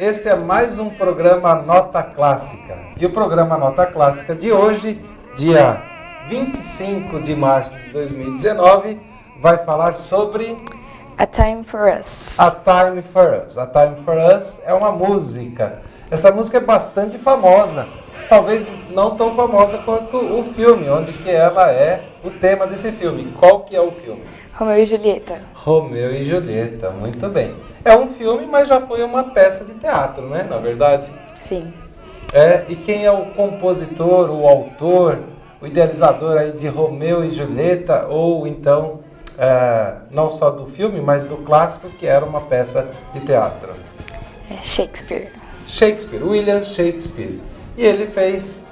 Este é mais um programa Nota Clássica. E o programa Nota Clássica de hoje, dia 25 de março de 2019, vai falar sobre... A Time for Us. A Time for Us. A Time for Us é uma música. Essa música é bastante famosa. Talvez não tão famosa quanto o filme, onde que ela é o tema desse filme. Qual que é o filme? Romeu e Julieta. Romeu e Julieta, muito bem. É um filme, mas já foi uma peça de teatro, né? Na verdade. Sim. E quem é o compositor, o autor, o idealizador aí de Romeu e Julieta, ou então, não só do filme, mas do clássico, que era uma peça de teatro? É Shakespeare. Shakespeare, William Shakespeare. E ele fez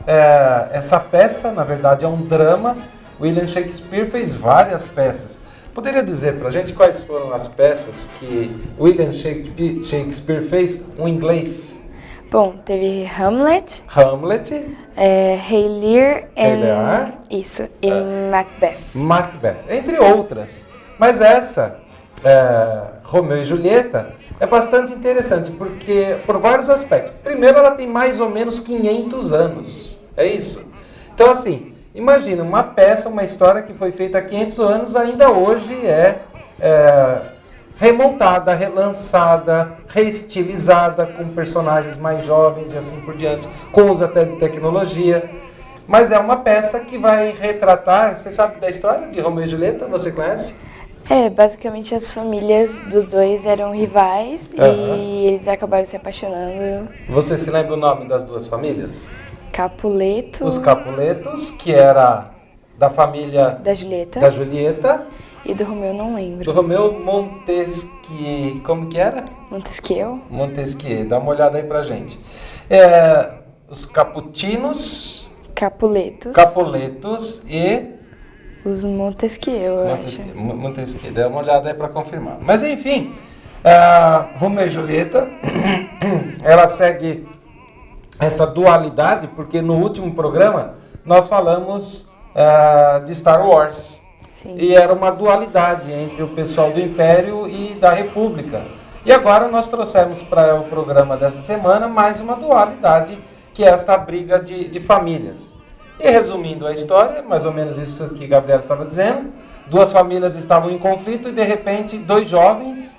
essa peça, na verdade é um drama. William Shakespeare fez várias peças. Poderia dizer pra gente quais foram as peças que William Shakespeare fez em inglês? Bom, teve Hamlet. Hamlet. Rei Lear. Lear. Isso, e Macbeth. Macbeth, entre outras. Mas essa, Romeu e Julieta, é bastante interessante, porque por vários aspectos. Primeiro, ela tem mais ou menos 500 anos, é isso? Então, assim, imagina, uma peça, uma história que foi feita há 500 anos, ainda hoje é remontada, relançada, reestilizada, com personagens mais jovens e assim por diante, com uso até de tecnologia. Mas é uma peça que vai retratar, você sabe da história de Romeu e Julieta? Você conhece? Basicamente as famílias dos dois eram rivais e eles acabaram se apaixonando. Você se lembra o nome das duas famílias? Capuleto. Os Capuletos, que era da família da Julieta. E do Romeu não lembro. Do Romeu Montesquieu. Como que era? Montesquieu. Montesquieu. Dá uma olhada aí pra gente. Os Caputinos. Capuletos e... Os Montesquieu, eu acho. Montesquieu. Dá uma olhada aí pra confirmar. Mas enfim, Romeu e Julieta, ela segue essa dualidade, porque no último programa nós falamos de Star Wars. Sim. E era uma dualidade entre o pessoal do Império e da República. E agora nós trouxemos para o programa dessa semana mais uma dualidade, que é esta briga de famílias. E resumindo a história, mais ou menos isso que Gabriela estava dizendo, duas famílias estavam em conflito e de repente dois jovens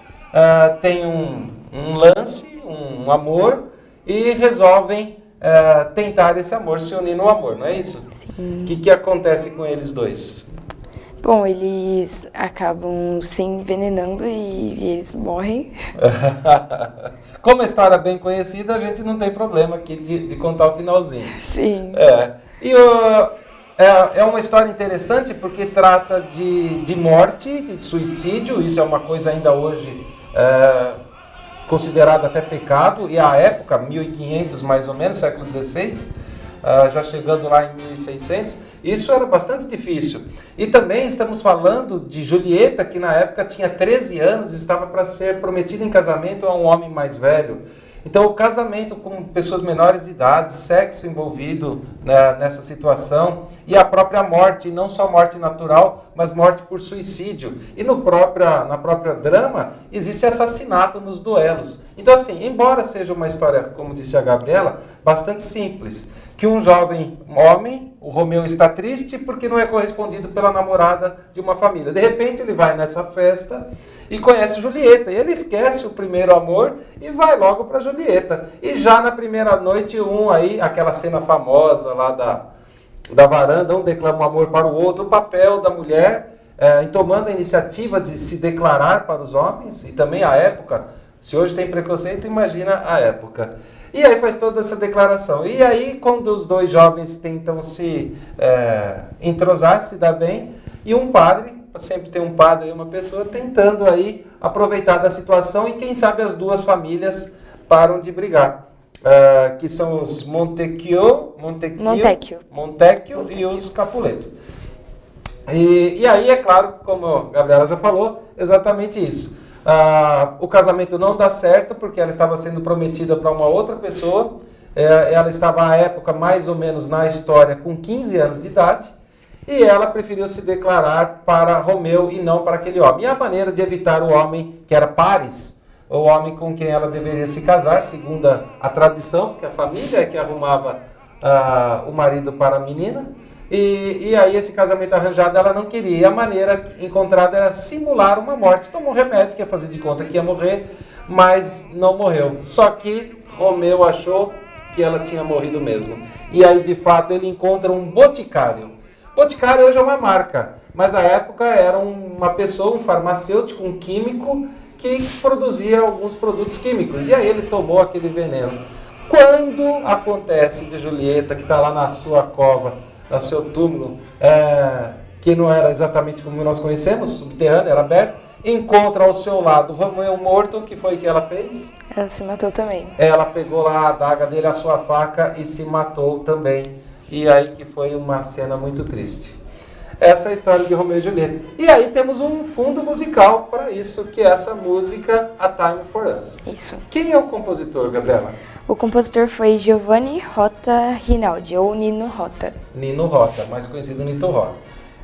têm um lance, um amor, e resolvem tentar esse amor, se unir no amor, não é isso? Sim. O que acontece com eles dois? Bom, eles acabam se envenenando e eles morrem. Como a história é bem conhecida, a gente não tem problema aqui de contar o finalzinho. Sim. E é uma história interessante porque trata de morte, de suicídio. Isso é uma coisa ainda hoje considerada até pecado. E à época, 1500 mais ou menos, século XVI, já chegando lá em 1600, isso era bastante difícil. E também estamos falando de Julieta, que na época tinha 13 anos e estava para ser prometida em casamento a um homem mais velho. Então o casamento com pessoas menores de idade, sexo envolvido nessa situação e a própria morte, não só morte natural, mas morte por suicídio. E na própria drama existe assassinato nos duelos. Então assim, embora seja uma história, como disse a Gabriela, bastante simples, que um jovem homem, o Romeu, está triste porque não é correspondido pela namorada de uma família. De repente ele vai nessa festa e conhece Julieta. E ele esquece o primeiro amor e vai logo para Julieta. E já na primeira noite, aquela cena famosa lá da varanda, um declama um amor para o outro, o papel da mulher em tomando a iniciativa de se declarar para os homens, e também a época, se hoje tem preconceito, imagina a época. E aí faz toda essa declaração. E aí, quando os dois jovens tentam se entrosar, se dar bem, e um padre, sempre tem um padre e uma pessoa, tentando aí aproveitar da situação, e quem sabe as duas famílias param de brigar. Que são os Montecchio e os Capuleto. E aí, é claro, como a Gabriela já falou, exatamente isso. O casamento não dá certo porque ela estava sendo prometida para uma outra pessoa. Ela estava à época, mais ou menos na história, com 15 anos de idade. E ela preferiu se declarar para Romeu e não para aquele homem. E a maneira de evitar o homem, que era Paris, o homem com quem ela deveria se casar, segundo a tradição, porque a família é que arrumava o marido para a menina. E aí esse casamento arranjado ela não queria. E a maneira encontrada era simular uma morte. Tomou um remédio, que ia fazer de conta que ia morrer, mas não morreu. Só que Romeu achou que ela tinha morrido mesmo. E aí, de fato, ele encontra um boticário. Boticário hoje é uma marca, mas à época era uma pessoa, um farmacêutico, um químico, que produzia alguns produtos químicos. E aí ele tomou aquele veneno. Quando acontece de Julieta, que está lá na sua cova, no seu túmulo, que não era exatamente como nós conhecemos, subterrâneo, era aberto, encontra ao seu lado Romeu morto, o que foi que ela fez? Ela se matou também. Ela pegou lá a adaga dele, a sua faca, e se matou também. E aí que foi uma cena muito triste. Essa é a história de Romeu e Julieta. E aí temos um fundo musical para isso, que é essa música A Time for Us. Isso. Quem é o compositor, Gabriela? O compositor foi Giovanni Rota Rinaldi, ou Nino Rota. Nino Rota, mais conhecido Nito Rota.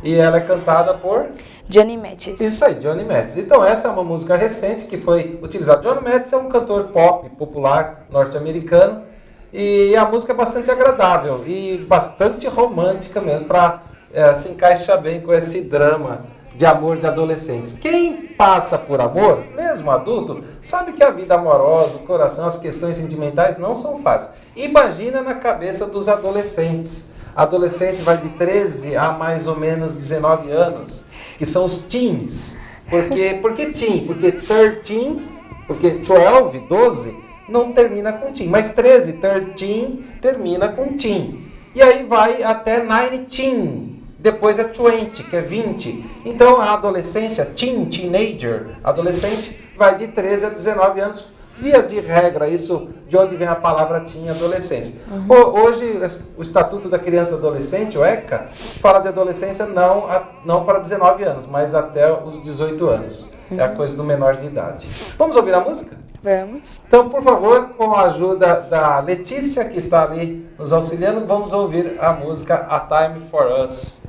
E ela é cantada por? Johnny Mathis. Isso aí, Johnny Mathis. Então essa é uma música recente que foi utilizada. Johnny Mathis é um cantor pop popular norte-americano e a música é bastante agradável e bastante romântica mesmo, para se encaixar bem com esse drama de amor de adolescentes. Quem passa por amor, mesmo adulto, sabe que a vida amorosa, o coração, as questões sentimentais não são fáceis. Imagina na cabeça dos adolescentes. Adolescente vai de 13 a mais ou menos 19 anos, que são os teens. Por que teen? Porque 13, porque 12 não termina com teen, mas 13 termina com teen. E aí vai até 19, depois é 20, que é 20. Então a adolescência, teenager, adolescente, vai de 13 a 19 anos. Via de regra, isso de onde vem a palavra teen, adolescência. Hoje, o Estatuto da Criança e do Adolescente, o ECA, fala de adolescência não para 19 anos, mas até os 18 anos. É a coisa do menor de idade. Vamos ouvir a música? Vamos. Então, por favor, com a ajuda da Letícia, que está ali nos auxiliando, vamos ouvir a música A Time for Us.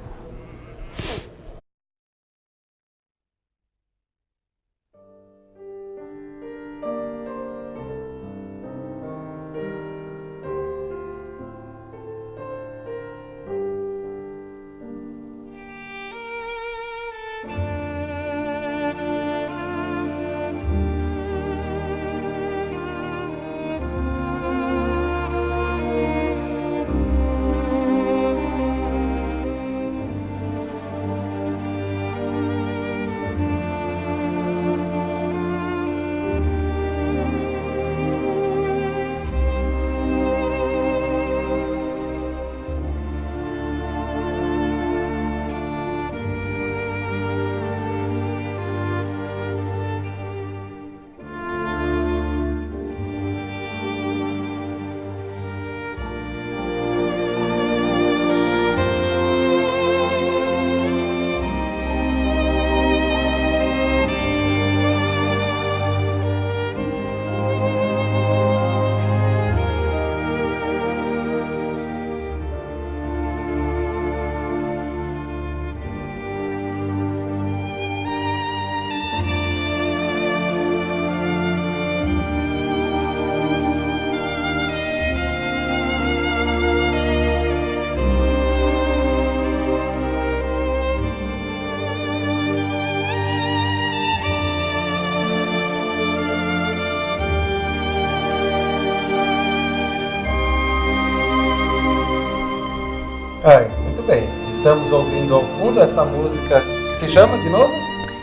Muito bem, estamos ouvindo ao fundo essa música que se chama de novo?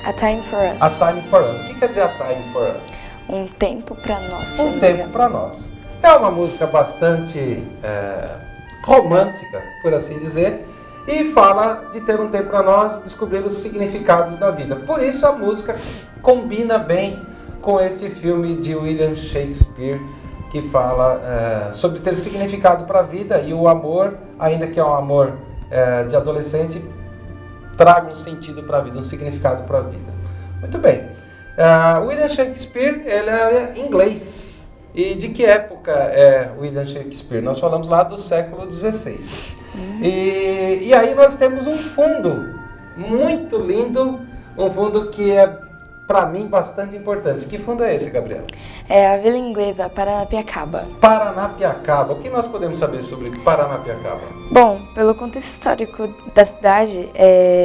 A Time for Us. A Time for Us. O que quer dizer A Time for Us? Um tempo para nós. Um tempo para nós. É uma música bastante romântica, por assim dizer, e fala de ter um tempo para nós descobrir os significados da vida. Por isso a música combina bem com este filme de William Shakespeare, que fala sobre ter significado para a vida e o amor, ainda que é um amor de adolescente, traga um sentido para a vida, um significado para a vida. Muito bem. William Shakespeare, ele era inglês. E de que época é William Shakespeare? Nós falamos lá do século XVI. E aí nós temos um fundo muito lindo, um fundo que é para mim, bastante importante. Que fundo é esse, Gabriela? É a Vila Inglesa, Paranapiacaba. Paranapiacaba. O que nós podemos saber sobre Paranapiacaba? Bom, pelo contexto histórico da cidade,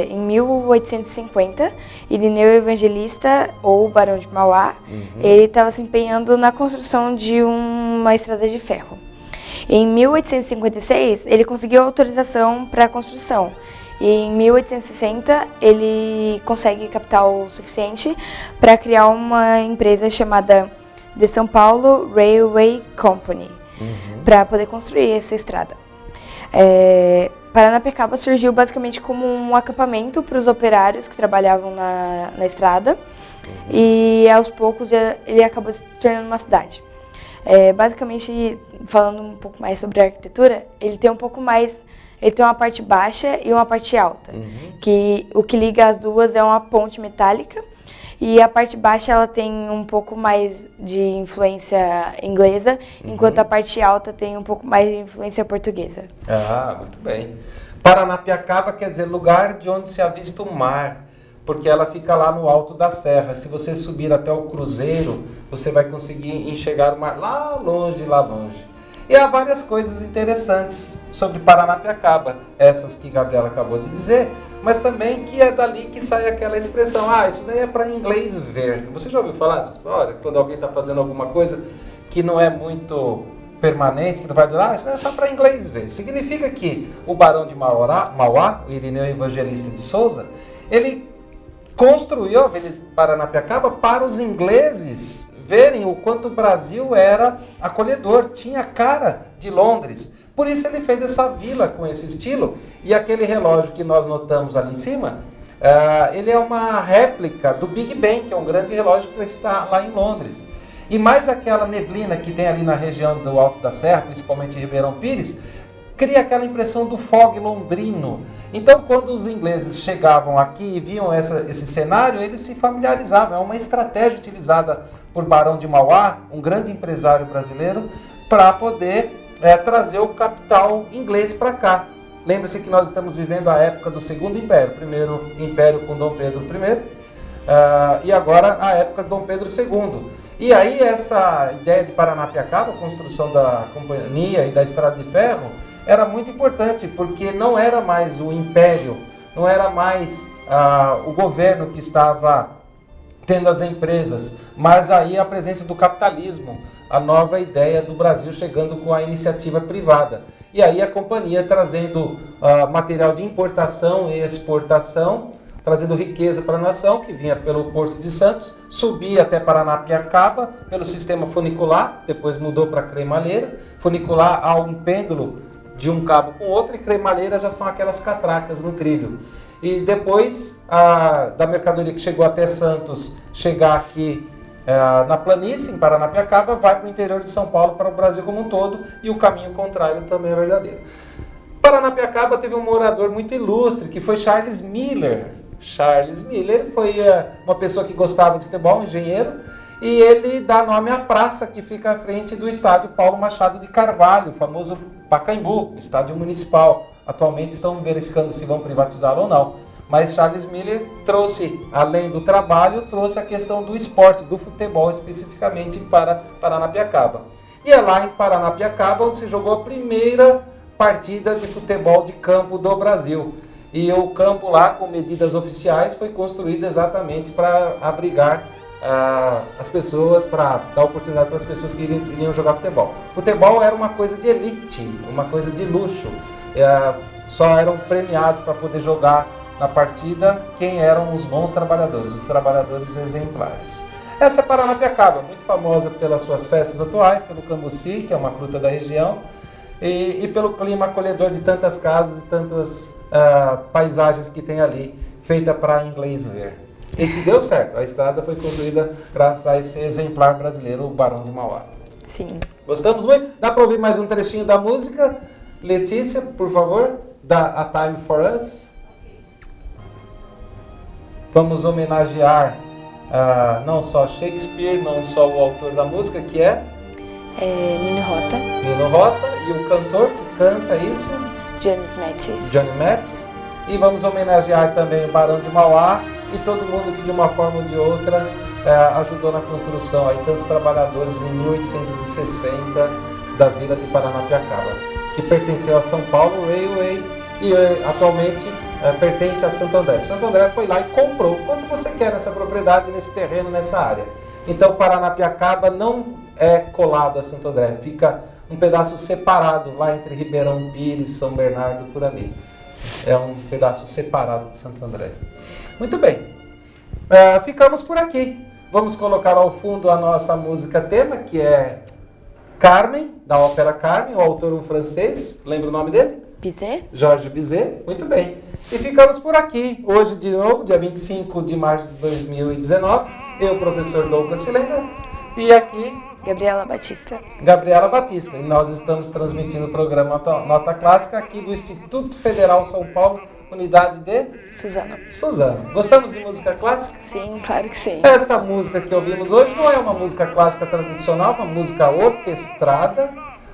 em 1850, Irineu Evangelista, ou Barão de Mauá, ele estava se empenhando na construção de uma estrada de ferro. Em 1856, ele conseguiu autorização para a construção. E em 1860, ele consegue capital suficiente para criar uma empresa chamada The São Paulo Railway Company, para poder construir essa estrada. Paranapiacaba surgiu basicamente como um acampamento para os operários que trabalhavam na estrada, e aos poucos ele acabou se tornando uma cidade. Basicamente, falando um pouco mais sobre a arquitetura, ele tem uma parte baixa e uma parte alta, que o que liga as duas é uma ponte metálica, e a parte baixa ela tem um pouco mais de influência inglesa, enquanto a parte alta tem um pouco mais de influência portuguesa. Ah, muito bem. Paranapiacaba quer dizer lugar de onde se avista o mar, porque ela fica lá no alto da serra. Se você subir até o cruzeiro, você vai conseguir enxergar o mar lá longe, lá longe. E há várias coisas interessantes sobre Paranapiacaba, essas que Gabriela acabou de dizer, mas também que é dali que sai aquela expressão, isso daí é para inglês ver. Você já ouviu falar essa história? Quando alguém está fazendo alguma coisa que não é muito permanente, que não vai durar, isso é só para inglês ver. Significa que o Barão de Mauá, o Irineu Evangelista de Souza, ele construiu a Avenida Paranapiacaba para os ingleses verem o quanto o Brasil era acolhedor, tinha cara de Londres. Por isso ele fez essa vila com esse estilo, e aquele relógio que nós notamos ali em cima, ele é uma réplica do Big Ben, que é um grande relógio que está lá em Londres. E mais aquela neblina que tem ali na região do Alto da Serra, principalmente em Ribeirão Pires, cria aquela impressão do fog londrino. Então, quando os ingleses chegavam aqui e viam esse cenário, eles se familiarizavam. É uma estratégia utilizada por Barão de Mauá, um grande empresário brasileiro, para poder trazer o capital inglês para cá. Lembre-se que nós estamos vivendo a época do Segundo Império. Primeiro Império com Dom Pedro I, e agora a época de Dom Pedro II. E aí essa ideia de Paranapiacaba, a construção da companhia e da estrada de ferro, era muito importante, porque não era mais o império, não era mais o governo que estava tendo as empresas, mas aí a presença do capitalismo, a nova ideia do Brasil chegando com a iniciativa privada. E aí a companhia trazendo material de importação e exportação, trazendo riqueza para a nação, que vinha pelo Porto de Santos, subia até Paranapiacaba pelo sistema funicular, depois mudou para cremalheira. Funicular há um pêndulo de um cabo com outro, e cremalheira já são aquelas catracas no trilho. E depois da mercadoria que chegou até Santos, chegar aqui na planície, em Paranapiacaba, vai para o interior de São Paulo, para o Brasil como um todo, e o caminho contrário também é verdadeiro. Paranapiacaba teve um morador muito ilustre, que foi Charles Miller. Charles Miller foi uma pessoa que gostava de futebol, um engenheiro, e ele dá nome à praça que fica à frente do estádio Paulo Machado de Carvalho, o famoso Pacaembu, estádio municipal. Atualmente estão verificando se vão privatizá-lo ou não. Mas Charles Miller trouxe, além do trabalho, trouxe a questão do esporte, do futebol especificamente para Paranapiacaba. E é lá em Paranapiacaba onde se jogou a primeira partida de futebol de campo do Brasil. E o campo lá, com medidas oficiais, foi construído exatamente para abrigar as pessoas, para dar oportunidade para as pessoas que iriam jogar futebol. Futebol era uma coisa de elite, uma coisa de luxo. Só eram premiados para poder jogar na partida quem eram os bons trabalhadores, os trabalhadores exemplares. Essa é Paranapiacaba, muito famosa pelas suas festas atuais, pelo cambuci, que é uma fruta da região, e pelo clima acolhedor de tantas casas e tantas paisagens que tem ali, feita para inglês ver. E que deu certo, a estrada foi construída graças a esse exemplar brasileiro, o Barão de Mauá. Sim. Gostamos muito? Dá para ouvir mais um trechinho da música? Letícia, por favor, dá A Time for Us. Vamos homenagear não só Shakespeare, não só o autor da música, que é Nino Rota. Nino Rota, e o cantor que canta isso? Johnny Metz. Johnny Metz. E vamos homenagear também o Barão de Mauá, e todo mundo que de uma forma ou de outra ajudou na construção, aí tantos trabalhadores em 1860 da vila de Paranapiacaba, que pertenceu a São Paulo Railway e atualmente pertence a Santo André. Santo André foi lá e comprou quanto você quer nessa propriedade, nesse terreno, nessa área. Então Paranapiacaba não é colado a Santo André, fica um pedaço separado lá entre Ribeirão Pires, São Bernardo, por ali. É um pedaço separado de Santo André. Muito bem, ficamos por aqui. Vamos colocar ao fundo a nossa música tema, que é Carmen, da ópera Carmen, o autor um francês, lembra o nome dele? Bizet? Jorge Bizet, muito bem. E ficamos por aqui, hoje de novo, dia 25 de março de 2019, eu, professor Douglas Filenga, e aqui... Gabriela Batista. Gabriela Batista, e nós estamos transmitindo o programa Nota Clássica aqui do Instituto Federal São Paulo, unidade de... Suzano. Suzano. Gostamos de música clássica? Sim, claro que sim. Esta música que ouvimos hoje não é uma música clássica tradicional, uma música orquestrada,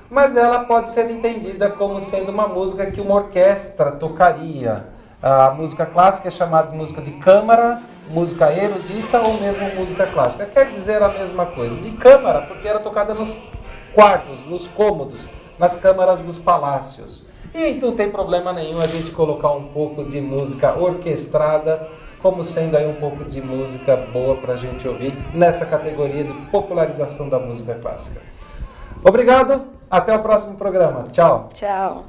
mas ela pode ser entendida como sendo uma música que uma orquestra tocaria. A música clássica é chamada de música de câmara, música erudita ou mesmo música clássica. Quer dizer a mesma coisa. De câmara, porque era tocada nos quartos, nos cômodos, nas câmaras dos palácios. E não tem problema nenhum a gente colocar um pouco de música orquestrada, como sendo aí um pouco de música boa para a gente ouvir nessa categoria de popularização da música clássica. Obrigado, até o próximo programa. Tchau. Tchau.